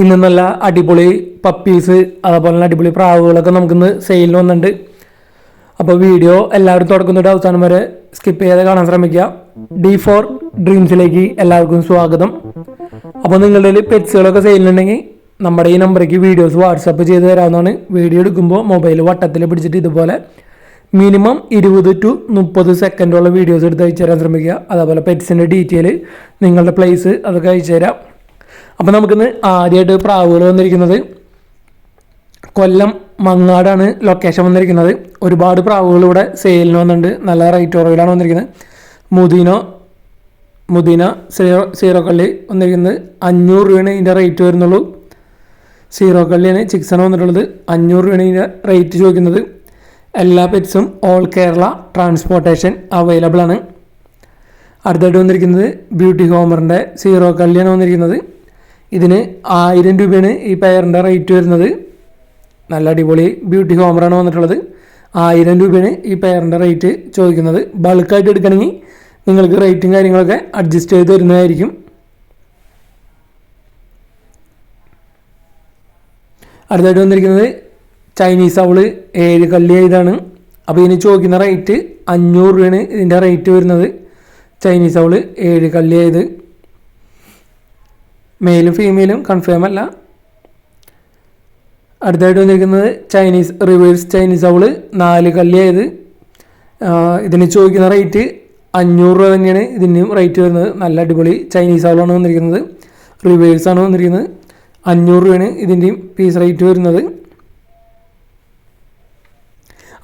ഇന്ന് നല്ല അടിപൊളി പപ്പീസ് അതുപോലെ തന്നെ അടിപൊളി പ്രാവുകളൊക്കെ നമുക്കിന്ന് സെയിലിന് വന്നിട്ടുണ്ട്. അപ്പോൾ വീഡിയോ എല്ലാവരും തുടങ്ങുന്നൊരു അവസാനം വരെ സ്കിപ്പ് ചെയ്യാതെ കാണാൻ ശ്രമിക്കുക. D4 ഡ്രീംസിലേക്ക് എല്ലാവർക്കും സ്വാഗതം. അപ്പോൾ നിങ്ങളുടെ പെറ്റ്സുകളൊക്കെ സെയിലുണ്ടെങ്കിൽ നമ്മുടെ ഈ നമ്പറേക്ക് വീഡിയോസ് വാട്സപ്പ് ചെയ്ത് തരാവുന്നതാണ്. വീഡിയോ എടുക്കുമ്പോൾ മൊബൈൽ വട്ടത്തിൽ പിടിച്ചിട്ട് ഇതുപോലെ മിനിമം 20 to 30 സെക്കൻഡുള്ള വീഡിയോസ് എടുത്ത് അയച്ചു തരാൻ ശ്രമിക്കുക. അതേപോലെ പെറ്റ്സിൻ്റെ ഡീറ്റെയിൽ, നിങ്ങളുടെ പ്ലേസ് അതൊക്കെ അയച്ചു തരാം. അപ്പോൾ നമുക്കിന്ന് ആദ്യമായിട്ട് പ്രാവുകൾ വന്നിരിക്കുന്നത് കൊല്ലം മങ്ങാടാണ് ലൊക്കേഷൻ വന്നിരിക്കുന്നത്. ഒരുപാട് പ്രാവുകൾ ഇവിടെ സെയിലിന് വന്നിട്ടുണ്ട്. നല്ല റേറ്റ് കുറവിലാണ് വന്നിരിക്കുന്നത്. മുദീന സീറോ കള്ളി വന്നിരിക്കുന്നത് 500 രൂപയാണ് ഇതിൻ്റെ റേറ്റ് വരുന്നുള്ളൂ. സീറോ കള്ളിയാണ് ചിക്സാണ് വന്നിട്ടുള്ളത്. 500 രൂപയാണ് ഇതിൻ്റെ റേറ്റ് ചോദിക്കുന്നത്. എല്ലാ പെറ്റ്സും ഓൾ കേരള ട്രാൻസ്പോർട്ടേഷൻ അവൈലബിൾ ആണ്. അടുത്തായിട്ട് വന്നിരിക്കുന്നത് ബ്യൂട്ടി ഹോമറിൻ്റെ സീറോ കള്ളിയാണ് വന്നിരിക്കുന്നത്. ഇതിന് 1000 രൂപയാണ് ഈ പെയറിൻ്റെ റേറ്റ് വരുന്നത്. നല്ല അടിപൊളി ബ്യൂട്ടി ഹോമറാണ് വന്നിട്ടുള്ളത്. 1000 രൂപയാണ് ഈ പെയറിൻ്റെ റേറ്റ് ചോദിക്കുന്നത്. ബൾക്കായിട്ട് എടുക്കണമെങ്കിൽ നിങ്ങൾക്ക് റേറ്റും കാര്യങ്ങളൊക്കെ അഡ്ജസ്റ്റ് ചെയ്ത് തരുന്നതായിരിക്കും. അടുത്തായിട്ട് വന്നിരിക്കുന്നത് ചൈനീസ് അവള് 7 കള്ളി ഇതാണ്. അപ്പോൾ ഇതിന് ചോദിക്കുന്ന റേറ്റ് 500 രൂപയാണ് ഇതിൻ്റെ റേറ്റ് വരുന്നത്. ചൈനീസ് അവള് 7 കള്ളി ആയത്. മെയിലും ഫീമെയിലും കൺഫേം അല്ല. അടുത്തായിട്ട് വന്നിരിക്കുന്നത് റിവേഴ്സ് ചൈനീസ് അവള് 4 കള്ളി ആയത്. ഇതിന് ചോദിക്കുന്ന റേറ്റ് 500 രൂപ തന്നെയാണ് ഇതിനും റേറ്റ് വരുന്നത്. നല്ല അടിപൊളി ചൈനീസ് അവളാണ് വന്നിരിക്കുന്നത്. റിവേഴ്സാണ് വന്നിരിക്കുന്നത്. 500 രൂപയാണ് ഇതിൻ്റെയും പീസ് റേറ്റ് വരുന്നത്.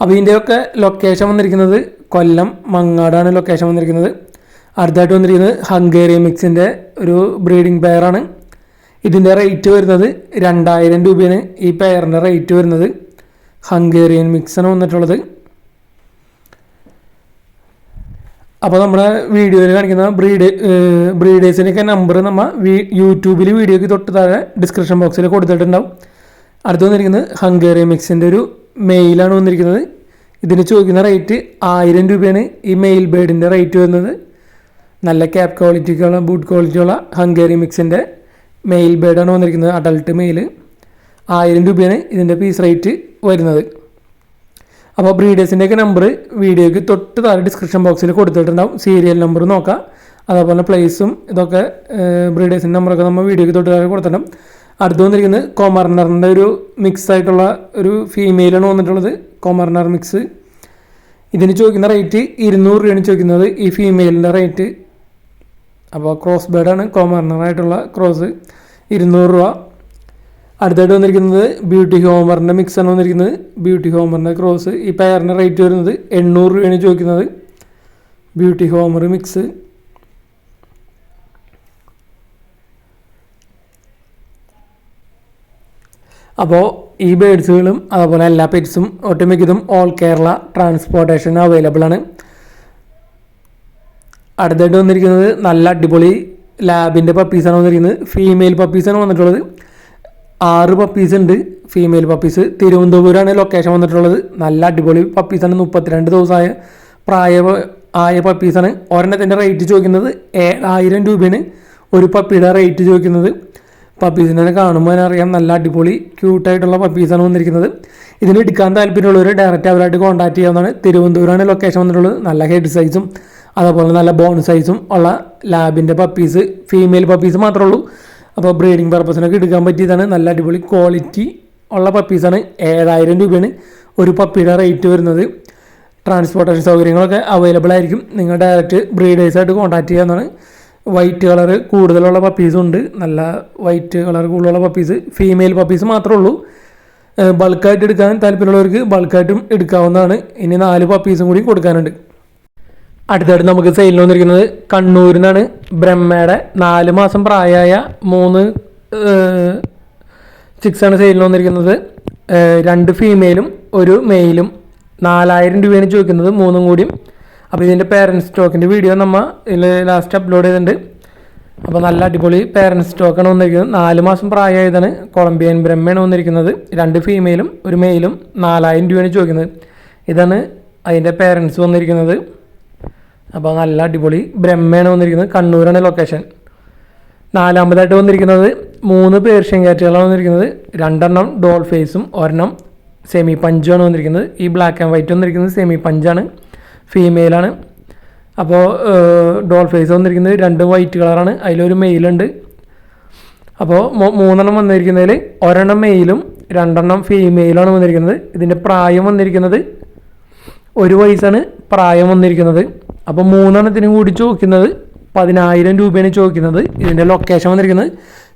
അപ്പോൾ ഇതിൻ്റെയൊക്കെ ലൊക്കേഷൻ വന്നിരിക്കുന്നത് കൊല്ലം മങ്ങാടാണ് ലൊക്കേഷൻ വന്നിരിക്കുന്നത്. അടുത്തായിട്ട് വന്നിരിക്കുന്നത് ഹംഗേറിയൻ മിക്സിൻ്റെ ഒരു ബ്രീഡിംഗ് പെയറാണ്. ഇതിൻ്റെ റേറ്റ് വരുന്നത് 2000 രൂപയാണ് ഈ പെയറിൻ്റെ റേറ്റ് വരുന്നത്. ഹംഗേറിയൻ മിക്സാണ് വന്നിട്ടുള്ളത്. അപ്പോൾ നമ്മുടെ വീഡിയോയിൽ കാണിക്കുന്ന ബ്രീഡേഴ്സിൻ്റെയൊക്കെ നമ്പർ നമ്മൾ യൂട്യൂബിൽ വീഡിയോയ്ക്ക് തൊട്ട് താഴെ ഡിസ്ക്രിപ്ഷൻ ബോക്സിൽ കൊടുത്തിട്ടുണ്ടാവും. അടുത്ത് വന്നിരിക്കുന്നത് ഹംഗേറിയൻ മിക്സിൻ്റെ ഒരു മെയിലാണ് വന്നിരിക്കുന്നത്. ഇതിന് ചോദിക്കുന്ന റേറ്റ് 1000 രൂപയാണ് ഈ മെയിൽ ബേഡിൻ്റെ റേറ്റ് വരുന്നത്. നല്ല ക്യാപ് ക്വാളിറ്റിക്കുള്ള ബൂട്ട് ക്വാളിറ്റിയുള്ള ഹംഗേറിയൻ മിക്സിൻ്റെ മെയിൽ ബേഡാണ് വന്നിരിക്കുന്നത്. Adult mail. 1000 രൂപയാണ് ഇതിൻ്റെ പീസ് റേറ്റ് വരുന്നത്. അപ്പോൾ ബ്രീഡേഴ്സിൻ്റെയൊക്കെ നമ്പർ വീഡിയോയ്ക്ക് തൊട്ട് താഴെ ഡിസ്ക്രിപ്ഷൻ ബോക്സിൽ കൊടുത്തിട്ടുണ്ടാവും. സീരിയൽ നമ്പർ നോക്കാം. അതേപോലെ പ്ലേസും ഇതൊക്കെ ബ്രീഡേഴ്സിൻ്റെ നമ്പറൊക്കെ നമ്മൾ വീഡിയോയ്ക്ക് തൊട്ട് താഴെ കൊടുത്തിട്ടുണ്ടാവും. അടുത്ത് വന്നിരിക്കുന്നത് കൊമർണറിൻ്റെ ഒരു മിക്സ് ആയിട്ടുള്ള ഒരു ഫീമെയിലാണ് വന്നിട്ടുള്ളത്. കൊമർണർ മിക്സ്. ഇതിന് ചോദിക്കുന്ന റേറ്റ് 200 രൂപയാണ് ചോദിക്കുന്നത് ഈ ഫീമെയിലിൻ്റെ റേറ്റ്. അപ്പോൾ ക്രോസ് ബേഡാണ്, കൊമർണറായിട്ടുള്ള ക്രോസ്. 200 രൂപ. അടുത്തായിട്ട് വന്നിരിക്കുന്നത് ബ്യൂട്ടി ഹോമറിൻ്റെ മിക്സാണ് വന്നിരിക്കുന്നത്. ബ്യൂട്ടി ഹോമറിൻ്റെ ക്രോസ്. ഈ പെയറിൻ്റെ റേറ്റ് വരുന്നത് 800 രൂപയാണ് ചോദിക്കുന്നത്. Beauty homer mix. അപ്പോൾ ഈ ബേഡ്സുകളും അതുപോലെ എല്ലാ പെറ്റ്സും ഒട്ടുമിക്കതും ഓൾ കേരള ട്രാൻസ്പോർട്ടേഷൻ അവൈലബിൾ ആണ്. അടുത്തായിട്ട് വന്നിരിക്കുന്നത് നല്ല അടിപൊളി ലാബിൻ്റെ പപ്പീസാണ് വന്നിരിക്കുന്നത്. ഫീമെയിൽ പപ്പീസാണ് വന്നിട്ടുള്ളത്. 6 പപ്പീസ് ഉണ്ട് ഫീമെയിൽ പപ്പീസ്. തിരുവനന്തപുരമാണ് ലൊക്കേഷൻ വന്നിട്ടുള്ളത്. നല്ല അടിപൊളി പപ്പീസാണ്. 32 ദിവസമായ പ്രായമായ പപ്പീസാണ്. ഒരെണ്ണത്തിൻ്റെ റേറ്റ് ചോദിക്കുന്നത് 7000 രൂപയാണ് ഒരു പപ്പിയുടെ റേറ്റ് ചോദിക്കുന്നത്. പപ്പീസിനെ കാണുമ്പോൾ അറിയാം നല്ല അടിപൊളി ക്യൂട്ടായിട്ടുള്ള പപ്പീസാണ് വന്നിരിക്കുന്നത്. ഇതിന് എടുക്കാൻ താല്പര്യമുള്ളവർ ഡയറക്റ്റ് അവരായിട്ട് കോൺടാക്ട് ചെയ്യാവുന്നതാണ്. തിരുവനന്തപുരമാണ് ലൊക്കേഷൻ വന്നിട്ടുള്ളത്. നല്ല ഹെഡ് സൈസും അതുപോലെ നല്ല ബോൺ സൈസും ഉള്ള ലാബിൻ്റെ പപ്പീസ്, ഫീമെയിൽ പപ്പീസ് മാത്രമേ ഉള്ളൂ. അപ്പോൾ ബ്രീഡിംഗ് പർപ്പസിനൊക്കെ എടുക്കാൻ പറ്റിയതാണ്. നല്ല അടിപൊളി ക്വാളിറ്റി ഉള്ള പപ്പീസാണ്. 7000 രൂപയാണ് ഒരു പപ്പിയുടെ റേറ്റ് വരുന്നത്. ട്രാൻസ്പോർട്ടേഷൻ സൗകര്യങ്ങളൊക്കെ അവൈലബിൾ ആയിരിക്കും. നിങ്ങൾ ഡയറക്റ്റ് ബ്രീഡേഴ്സായിട്ട് കോൺടാക്ട് ചെയ്യാവുന്നതാണ്. വൈറ്റ് കളർ കൂടുതലുള്ള പപ്പീസും ഉണ്ട്. നല്ല വൈറ്റ് കളർ കൂടുതലുള്ള പപ്പീസ്, ഫീമെയിൽ പപ്പീസ് മാത്രമേ ഉള്ളൂ. ബൾക്കായിട്ട് എടുക്കാൻ താല്പര്യമുള്ളവർക്ക് ബൾക്കായിട്ടും എടുക്കാവുന്നതാണ്. ഇനി 4 പപ്പീസും കൂടി കൊടുക്കാനുണ്ട്. അടുത്തായിട്ട് നമുക്ക് സെയിലിന് വന്നിരിക്കുന്നത് കണ്ണൂരിൽ നിന്നാണ്. ബ്രഹ്മയുടെ 4 മാസം പ്രായമായ 3 ചിക്സാണ് സെയിലിന് വന്നിരിക്കുന്നത്. 2 ഫീമെയിലും 1 മെയിലും. 4000 രൂപയാണ് ചോദിക്കുന്നത് 3 കൂടിയും. അപ്പോൾ ഇതിൻ്റെ പേരൻറ്റ് സ്റ്റോക്കിൻ്റെ വീഡിയോ നമ്മൾ ഇതിൽ ലാസ്റ്റ് അപ്ലോഡ് ചെയ്തിട്ടുണ്ട്. അപ്പോൾ നല്ല അടിപൊളി പേരൻറ്റ് സ്റ്റോക്കാണ് വന്നിരിക്കുന്നത്. 4 മാസം പ്രായമായതാണ്. കൊളംബിയൻ ബ്രഹ്മയാണ് വന്നിരിക്കുന്നത്. 2 ഫീമെയിലും 1 മെയിലും. 4000 രൂപയാണ് ചോദിക്കുന്നത്. ഇതാണ് അതിൻ്റെ പേരൻറ്റ്സ് വന്നിരിക്കുന്നത്. അപ്പോൾ നല്ല അടിപൊളി ബ്രഹ്മയാണ് വന്നിരിക്കുന്നത്. കണ്ണൂരാണ് ലൊക്കേഷൻ. നാലാമതായിട്ട് വന്നിരിക്കുന്നത് 3 പേർഷ്യൻ ക്യാറ്റുകളാണ് വന്നിരിക്കുന്നത്. 2 ഡോൾ ഫേസും 1 സെമി പഞ്ചുമാണ് വന്നിരിക്കുന്നത്. ഈ ബ്ലാക്ക് ആൻഡ് വൈറ്റ് വന്നിരിക്കുന്നത് സെമി പഞ്ചാണ്, ഫീമെയിലാണ്. അപ്പോൾ ഡോൾ ഫേസ് വന്നിരിക്കുന്നത് 2 വൈറ്റ് കളറാണ്, അതിലൊരു മെയിലുണ്ട്. അപ്പോൾ 3 വന്നിരിക്കുന്നതിൽ 1 മെയിലും 2 ഫീമെയിലാണ് വന്നിരിക്കുന്നത്. ഇതിൻ്റെ പ്രായം വന്നിരിക്കുന്നത് 1 വയസ്സാണ് പ്രായം വന്നിരിക്കുന്നത്. അപ്പോൾ 3 കൂടി ചോദിക്കുന്നത് 10,000 രൂപയാണ് ചോദിക്കുന്നത്. ഇതിൻ്റെ ലൊക്കേഷൻ വന്നിരിക്കുന്നത്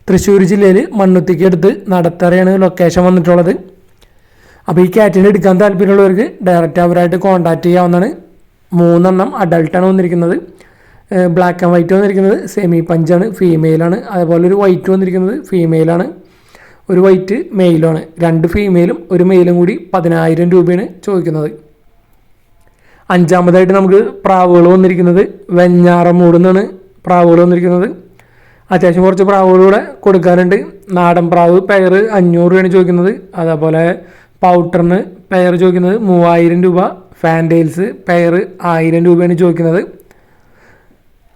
തൃശ്ശൂർ ജില്ലയിൽ മണ്ണുത്തിക്ക് അടുത്ത് നടത്തറയാണ് ലൊക്കേഷൻ വന്നിട്ടുള്ളത്. അപ്പോൾ ഈ ക്യാറ്റിനെ എടുക്കാൻ താല്പര്യമുള്ളവർക്ക് ഡയറക്റ്റ് അവരായിട്ട് കോൺടാക്റ്റ് ചെയ്യാവുന്നതാണ്. 3 അഡൾട്ടാണ് വന്നിരിക്കുന്നത്. ബ്ലാക്ക് ആൻഡ് വൈറ്റ് വന്നിരിക്കുന്നത് സെമി പഞ്ചാണ്, ഫീമെയിലാണ്. അതുപോലെ ഒരു വൈറ്റ് വന്നിരിക്കുന്നത് ഫീമെയിലാണ്, ഒരു വൈറ്റ് മെയിലുമാണ്. 2 ഫീമെയിലും 1 മെയിലും കൂടി 10,000 രൂപയാണ് ചോദിക്കുന്നത്. 5-മതായിട്ട് നമുക്ക് പ്രാവുകൾ വന്നിരിക്കുന്നത് വെഞ്ഞാറമൂട് നിന്നാണ് പ്രാവുകൾ വന്നിരിക്കുന്നത്. അത്യാവശ്യം കുറച്ച് പ്രാവുകളൂടെ കൊടുക്കാറുണ്ട്. നാടൻ പ്രാവ് പെയർ 500 രൂപയാണ് ചോദിക്കുന്നത്. അതേപോലെ പൗട്ടറിന് പെയർ ചോദിക്കുന്നത് 3000 രൂപ. ഫാൻറ്റെയിൽസ് പെയർ 1000 രൂപയാണ് ചോദിക്കുന്നത്.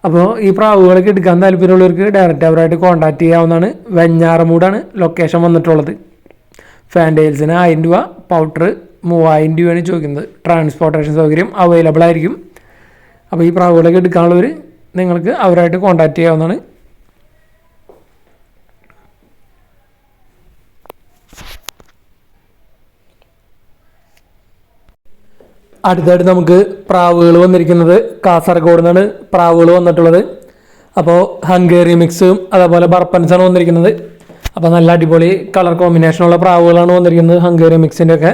അപ്പോൾ ഈ പ്രാവുകളൊക്കെ എടുക്കാൻ താല്പര്യമുള്ളവർക്ക് ഡയറക്റ്റ് അവരായിട്ട് കോൺടാക്റ്റ് ചെയ്യാവുന്നതാണ്. വെഞ്ഞാറമൂടാണ് ലൊക്കേഷൻ വന്നിട്ടുള്ളത്. ഫാൻറ്റെയിൽസിന് 1000 രൂപ, പൗട്ടർ 3000 രൂപയാണ് ചോദിക്കുന്നത്. ട്രാൻസ്പോർട്ടേഷൻ സൗകര്യം അവൈലബിൾ ആയിരിക്കും. അപ്പോൾ ഈ പ്രാവുകളൊക്കെ എടുക്കാനുള്ളവർ നിങ്ങൾക്ക് അവരായിട്ട് കോൺടാക്റ്റ് ചെയ്യാവുന്നതാണ്. അടുത്തായിട്ട് നമുക്ക് പ്രാവുകൾ വന്നിരിക്കുന്നത് കാസർഗോഡ് നിന്നാണ് പ്രാവുകൾ വന്നിട്ടുള്ളത്. അപ്പോൾ ഹംഗേറി മിക്സും അതേപോലെ ബർപ്പൻസാണ് വന്നിരിക്കുന്നത്. അപ്പോൾ നല്ല അടിപൊളി കളർ കോമ്പിനേഷനുള്ള പ്രാവുകളാണ് വന്നിരിക്കുന്നത് ഹംഗേറി മിക്സിൻ്റെ ഒക്കെ.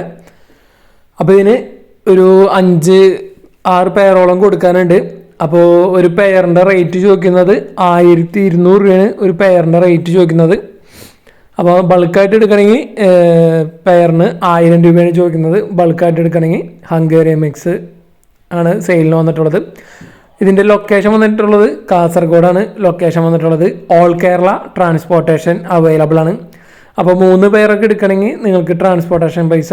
അപ്പോൾ ഇതിന് ഒരു 5-6 പെയറോളം കൊടുക്കാനുണ്ട്. അപ്പോൾ ഒരു പെയറിൻ്റെ റേറ്റ് ചോദിക്കുന്നത് 1200 രൂപയാണ് ഒരു പെയറിൻ്റെ റേറ്റ് ചോദിക്കുന്നത്. അപ്പോൾ ബൾക്കായിട്ട് എടുക്കണമെങ്കിൽ പെയറിന് 1000 രൂപയാണ് ചോദിക്കുന്നത്. ബൾക്കായിട്ട് എടുക്കണമെങ്കിൽ ഹംഗേറിയൻ മിക്സ് ആണ് സെയിലിന് വന്നിട്ടുള്ളത്. ഇതിൻ്റെ ലൊക്കേഷൻ വന്നിട്ടുള്ളത് കാസർഗോഡാണ് ലൊക്കേഷൻ വന്നിട്ടുള്ളത്. ഓൾ കേരള ട്രാൻസ്പോർട്ടേഷൻ അവൈലബിൾ ആണ്. അപ്പോൾ 3 പെയറൊക്കെ എടുക്കണമെങ്കിൽ നിങ്ങൾക്ക് ട്രാൻസ്പോർട്ടേഷൻ പൈസ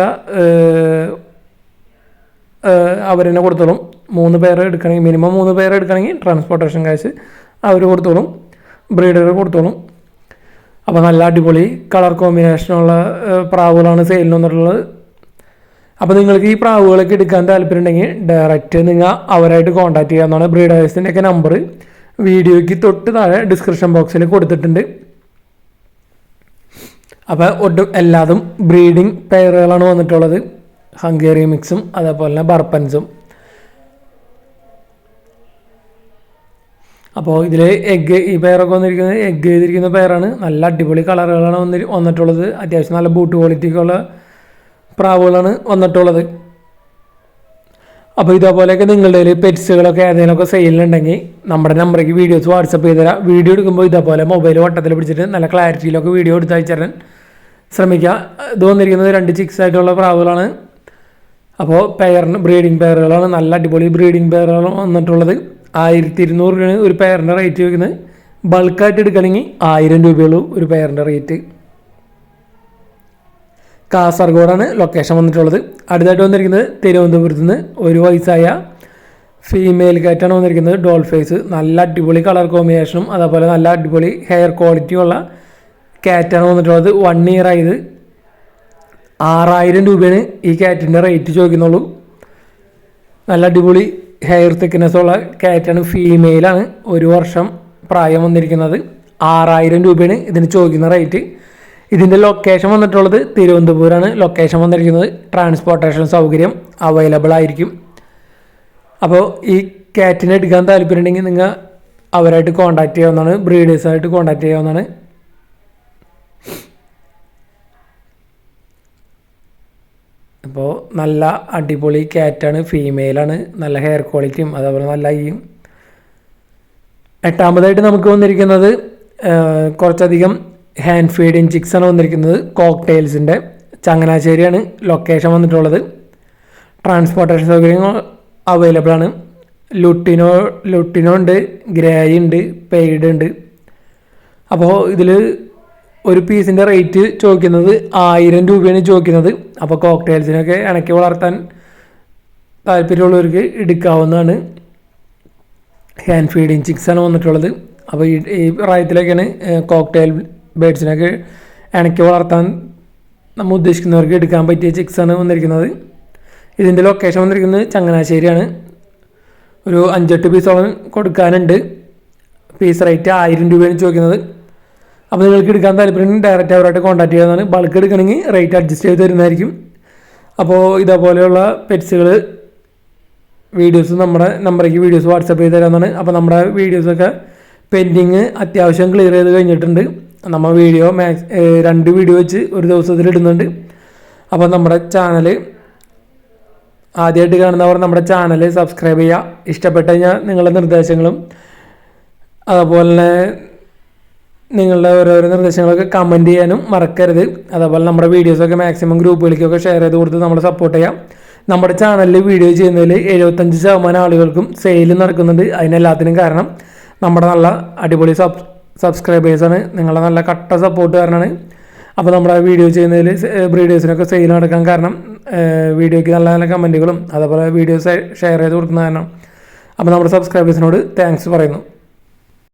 അവർ തന്നെ കൊടുത്തോളും. 3 പെയർ എടുക്കണമെങ്കിൽ മിനിമം 3 പെയർ എടുക്കണമെങ്കിൽ ട്രാൻസ്പോർട്ടേഷൻ കാശ് അവർ കൊടുത്തോളും, ബ്രീഡർ കൊടുത്തോളും. അപ്പോൾ നല്ല അടിപൊളി കളർ കോമ്പിനേഷനുള്ള പ്രാവുകളാണ് സെയിലിന് വന്നിട്ടുള്ളത്. അപ്പോൾ നിങ്ങൾക്ക് ഈ പ്രാവുകളൊക്കെ എടുക്കാൻ താല്പര്യമുണ്ടെങ്കിൽ ഡയറക്റ്റ് നിങ്ങൾ അവരായിട്ട് കോൺടാക്റ്റ് ചെയ്യാവുന്നതാണ്. ബ്രീഡേഴ്സിൻ്റെയൊക്കെ നമ്പർ വീഡിയോയ്ക്ക് തൊട്ട് താഴെ ഡിസ്ക്രിപ്ഷൻ ബോക്സിൽ കൊടുത്തിട്ടുണ്ട്. അപ്പോൾ എല്ലാതും ബ്രീഡിംഗ് പെയറുകളാണ് വന്നിട്ടുള്ളത്. ഹംഗേറിയൻ മിക്സും അതേപോലെ തന്നെ ബർപ്പൻസും. അപ്പോൾ ഇതിൽ എഗ്ഗ് ഈ പെയറൊക്കെ വന്നിരിക്കുന്നത് എഗ്ഗ് ചെയ്തിരിക്കുന്ന പെയറാണ്. നല്ല അടിപൊളി കളറുകളാണ് വന്നിട്ടുള്ളത്. അത്യാവശ്യം നല്ല ബൂട്ട് ക്വാളിറ്റിക്കുള്ള പ്രാവുകളാണ് വന്നിട്ടുള്ളത്. അപ്പോൾ ഇതേപോലെയൊക്കെ നിങ്ങളുടെ പെറ്റ്സുകളൊക്കെ ഏതെങ്കിലുമൊക്കെ സെയിലുണ്ടെങ്കിൽ നമ്മുടെ നമ്പറേക്ക് വീഡിയോസ് വാട്സപ്പ് ചെയ്ത് തരാം. വീഡിയോ എടുക്കുമ്പോൾ ഇതേപോലെ മൊബൈൽ വട്ടത്തിൽ പിടിച്ചിട്ട് നല്ല ക്ലാരിറ്റിയിലൊക്കെ വീഡിയോ എടുത്ത് അയച്ചു തരാൻ ശ്രമിക്കുക. ഇത് വന്നിരിക്കുന്നത് 2 ചിക്സ് ആയിട്ടുള്ള പ്രാവുകളാണ്. അപ്പോൾ പെയറിന് ബ്രീഡിംഗ് പെയറുകളാണ്. നല്ല അടിപൊളി ബ്രീഡിംഗ് പെയറുകളാണ് വന്നിട്ടുള്ളത്. 1200 രൂപയാണ് ഒരു പെയറിൻ്റെ റേറ്റ് വയ്ക്കുന്നത്. ബൾക്കായിട്ട് എടുക്കണമെങ്കിൽ 1000 രൂപയുള്ളൂ ഒരു പെയറിൻ്റെ റേറ്റ്. കാസർഗോഡാണ് ലൊക്കേഷൻ വന്നിട്ടുള്ളത്. അടുത്തായിട്ട് വന്നിരിക്കുന്നത് തിരുവനന്തപുരത്ത് നിന്ന് 1 വയസ്സായ ഫീമെയിൽ കാറ്റാണ് വന്നിരിക്കുന്നത്. ഡോൾ ഫേസ് നല്ല അടിപൊളി കളർ കോമ്പിനേഷനും അതേപോലെ നല്ല അടിപൊളി ഹെയർ ക്വാളിറ്റിയുള്ള കാറ്റാണ് വന്നിട്ടുള്ളത്. 1 ഇയർ ആയത്. 6000 രൂപയാണ് ഈ കാറ്റിൻ്റെ റേറ്റ് ചോദിക്കുന്നുള്ളൂ. നല്ല അടിപൊളി ഹെയർ തിക്നെസ് ഉള്ള കാറ്റാണ്, ഫീമെയിലാണ്. 1 വർഷം പ്രായം വന്നിരിക്കുന്നത്. 6000 രൂപയാണ് ഇതിന് ചോദിക്കുന്ന റേറ്റ്. ഇതിൻ്റെ ലൊക്കേഷൻ വന്നിട്ടുള്ളത് തിരുവനന്തപുരമാണ് ലൊക്കേഷൻ വന്നിരിക്കുന്നത്. ട്രാൻസ്പോർട്ടേഷൻ സൗകര്യം അവൈലബിൾ ആയിരിക്കും. അപ്പോൾ ഈ കാറ്റിനെ എടുക്കാൻ താല്പര്യമുണ്ടെങ്കിൽ നിങ്ങൾ അവരായിട്ട് കോൺടാക്റ്റ് ചെയ്യാവുന്നതാണ്. ബ്രീഡേഴ്സായിട്ട് കോൺടാക്റ്റ് ചെയ്യാവുന്നതാണ്. അപ്പോൾ നല്ല അടിപൊളി കാറ്റാണ്, ഫീമെയിലാണ്. നല്ല ഹെയർ ക്വാളിറ്റിയും അതേപോലെ നല്ല ഐയും. 8-മതായിട്ട് നമുക്ക് വന്നിരിക്കുന്നത് കുറച്ചധികം ഹാൻഡ് ഫീഡിങ് ചിക്സാണ് വന്നിരിക്കുന്നത്. കോക്ടെയിൽസിൻ്റെ ചങ്ങനാശ്ശേരിയാണ് ലൊക്കേഷൻ വന്നിട്ടുള്ളത്. ട്രാൻസ്പോർട്ടേഷൻ സൗകര്യം അവൈലബിൾ ആണ്. ലുട്ടിനോ ഉണ്ട്, ഗ്രേയ് ഉണ്ട്, പെയ്ഡ് ഉണ്ട്. അപ്പോൾ ഇതിൽ ഒരു പീസിൻ്റെ റേറ്റ് ചോദിക്കുന്നത് 1000 രൂപയാണ് ചോദിക്കുന്നത്. അപ്പോൾ കോക്ടെയിൽസിനൊക്കെ ഇണക്കി വളർത്താൻ താല്പര്യമുള്ളവർക്ക് എടുക്കാവുന്നതാണ്. ഹാൻഡ് ഫീഡിങ് ചിക്സാണ് വന്നിട്ടുള്ളത്. അപ്പോൾ ഈ പ്രായത്തിലൊക്കെയാണ് കോക്ടെയിൽ ബേഡ്സിനൊക്കെ ഇണക്കി വളർത്താൻ നമ്മൾ ഉദ്ദേശിക്കുന്നവർക്ക് എടുക്കാൻ പറ്റിയ ചിക്സാണ് വന്നിരിക്കുന്നത്. ഇതിൻ്റെ ലൊക്കേഷൻ വന്നിരിക്കുന്നത് ചങ്ങനാശ്ശേരിയാണ്. ഒരു 5-8 പീസോളം കൊടുക്കാനുണ്ട്. പീസ് റേറ്റ് 1000 രൂപയാണ് ചോദിക്കുന്നത്. അപ്പോൾ നിങ്ങൾക്ക് എടുക്കാൻ താല്പര്യം ഡയറക്റ്റ് അവരായിട്ട് കോൺടാക്ട് ചെയ്യാവുന്നതാണ്. ബൾക്ക് എടുക്കണമെങ്കിൽ റേറ്റ് അഡ്ജസ്റ്റ് ചെയ്ത് തരുന്നതായിരിക്കും. അപ്പോൾ ഇതേപോലെയുള്ള പെറ്റ്സുകൾ വീഡിയോസ് നമ്മുടെ നമ്പറേക്ക് വീഡിയോസ് വാട്സപ്പ് ചെയ്ത് തരാമെന്നാണ്. അപ്പോൾ നമ്മുടെ വീഡിയോസൊക്കെ പെൻഡിങ് അത്യാവശ്യം ക്ലിയർ ചെയ്ത് കഴിഞ്ഞിട്ടുണ്ട്. നമ്മൾ വീഡിയോ 2 വീഡിയോ വെച്ച് ഒരു ദിവസത്തിൽ ഇടുന്നുണ്ട്. അപ്പോൾ നമ്മുടെ ചാനൽ ആദ്യമായിട്ട് കാണുന്നവർ നമ്മുടെ ചാനൽ സബ്സ്ക്രൈബ് ചെയ്യുക. ഇഷ്ടപ്പെട്ട് കഴിഞ്ഞാൽ നിങ്ങളുടെ നിർദ്ദേശങ്ങളും അതുപോലെ തന്നെ നിങ്ങളുടെ ഓരോരോ നിർദ്ദേശങ്ങളൊക്കെ കമൻറ്റ് ചെയ്യാനും മറക്കരുത്. അതേപോലെ നമ്മുടെ വീഡിയോസൊക്കെ മാക്സിമം ഗ്രൂപ്പുകളിലേക്കൊക്കെ ഷെയർ ചെയ്ത് കൊടുത്ത് നമ്മൾ സപ്പോർട്ട് ചെയ്യാം. നമ്മുടെ ചാനലിൽ വീഡിയോ ചെയ്യുന്നതിൽ 75% ആളുകൾക്കും സെയിൽ നടക്കുന്നുണ്ട്. അതിനെല്ലാത്തിനും കാരണം നമ്മുടെ നല്ല അടിപൊളി സബ്സ്ക്രൈബേഴ്സാണ്. നിങ്ങളുടെ നല്ല കട്ട സപ്പോർട്ട് കാരണമാണ്. അപ്പോൾ നമ്മുടെ വീഡിയോ ചെയ്യുന്നതിൽ ബ്രീഡേഴ്സിനൊക്കെ സെയിൽ നടക്കാൻ കാരണം വീഡിയോയ്ക്ക് നല്ല നല്ല കമൻറ്റുകളും അതേപോലെ വീഡിയോസ് ഷെയർ ചെയ്ത് കൊടുക്കുന്ന കാരണം. അപ്പോൾ നമ്മുടെ സബ്സ്ക്രൈബേഴ്സിനോട് താങ്ക്സ് പറയുന്നു.